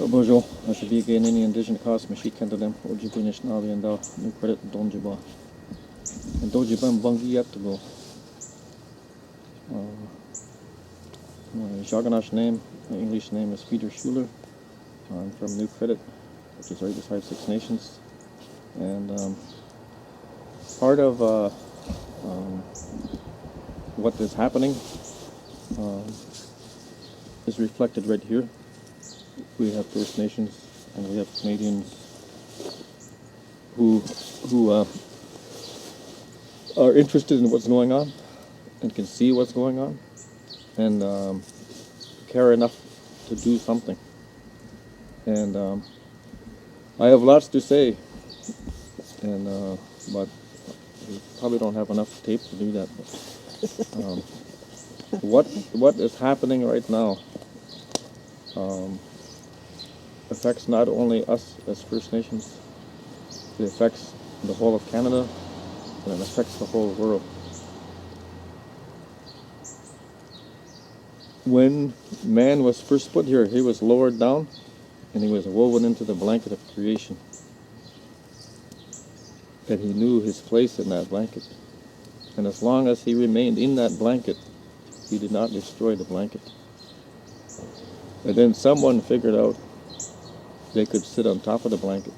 Bonjour, je suis bien né indigène cause mais je suis canadien au Djibouti national et dans nous credit don Djibouti. And don Djibouti bangi yet to go. My Jaganash name, my English name is Peter Schuler. I'm from New Credit, which is right beside Six Nations. And part of what is happening is reflected right here. We have First Nations and we have Canadians who are interested in what's going on and can see what's going on and care enough to do something. And I have lots to say, and but we probably don't have enough tape to do that. But, what is happening right now affects not only us as First Nations, it affects the whole of Canada, and it affects the whole world. When man was first put here, he was lowered down and he was woven into the blanket of creation. And he knew his place in that blanket. And as long as he remained in that blanket, he did not destroy the blanket. And then someone figured out they could sit on top of the blanket.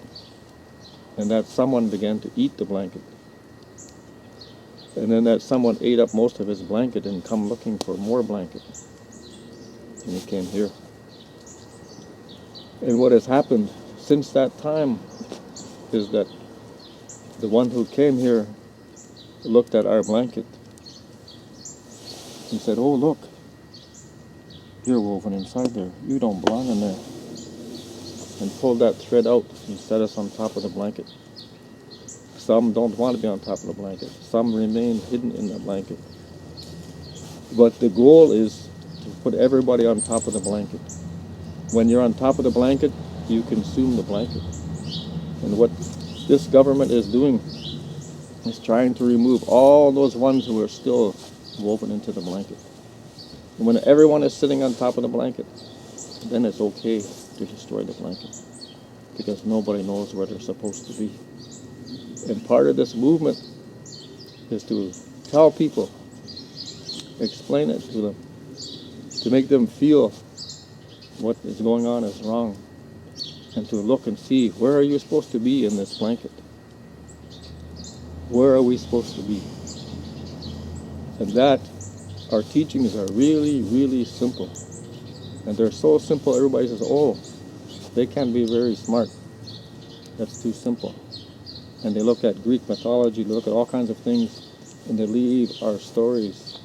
And that someone began to eat the blanket. And then that someone ate up most of his blanket and come looking for more blanket. And he came here. And what has happened since that time is that the one who came here looked at our blanket and said, "Oh, look, you're woven inside there. You don't belong in there." And pulled that thread out and set us on top of the blanket. Some don't want to be on top of the blanket. Some remain hidden in the blanket. But the goal is to put everybody on top of the blanket. When you're on top of the blanket, you consume the blanket. And what this government is doing is trying to remove all those ones who are still woven into the blanket. And when everyone is sitting on top of the blanket, then it's okay to destroy the blanket because nobody knows where they're supposed to be. And part of this movement is to tell people, explain it to them, to make them feel what is going on is wrong, and to look and see, where are you supposed to be in this blanket? Where are we supposed to be? And that, our teachings are really, really simple. And they're so simple, everybody says, "Oh, they can't be very smart. That's too simple." And they look at Greek mythology, they look at all kinds of things, and they leave our stories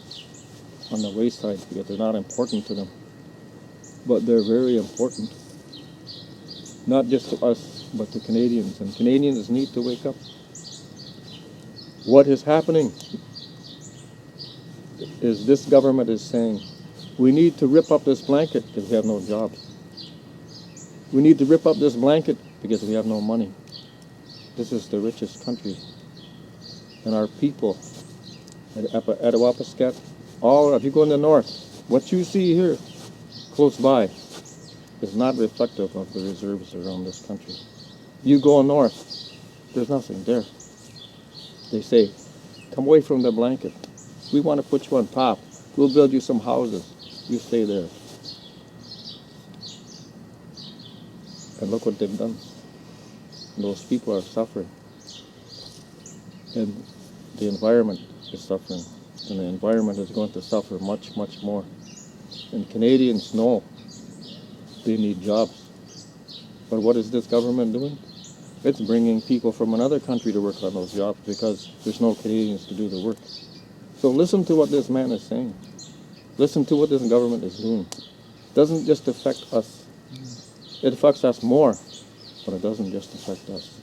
on the wayside because they're not important to them. But they're very important, not just to us, but to Canadians. And Canadians need to wake up. What is happening is this government is saying, we need to rip up this blanket because we have no jobs. We need to rip up this blanket because we have no money. This is the richest country. And our people at Attawapiskat, if you go in the north, what you see here close by is not reflective of the reserves around this country. You go north, there's nothing there. They say, come away from the blanket. We want to put you on top. We'll build you some houses. You stay there. And look what they've done. Those people are suffering. And the environment is suffering. And the environment is going to suffer much, much more. And Canadians know they need jobs. But what is this government doing? It's bringing people from another country to work on those jobs because there's no Canadians to do the work. So listen to what this man is saying. Listen to what this government is doing. It doesn't just affect us. It affects us more, but it doesn't just affect us.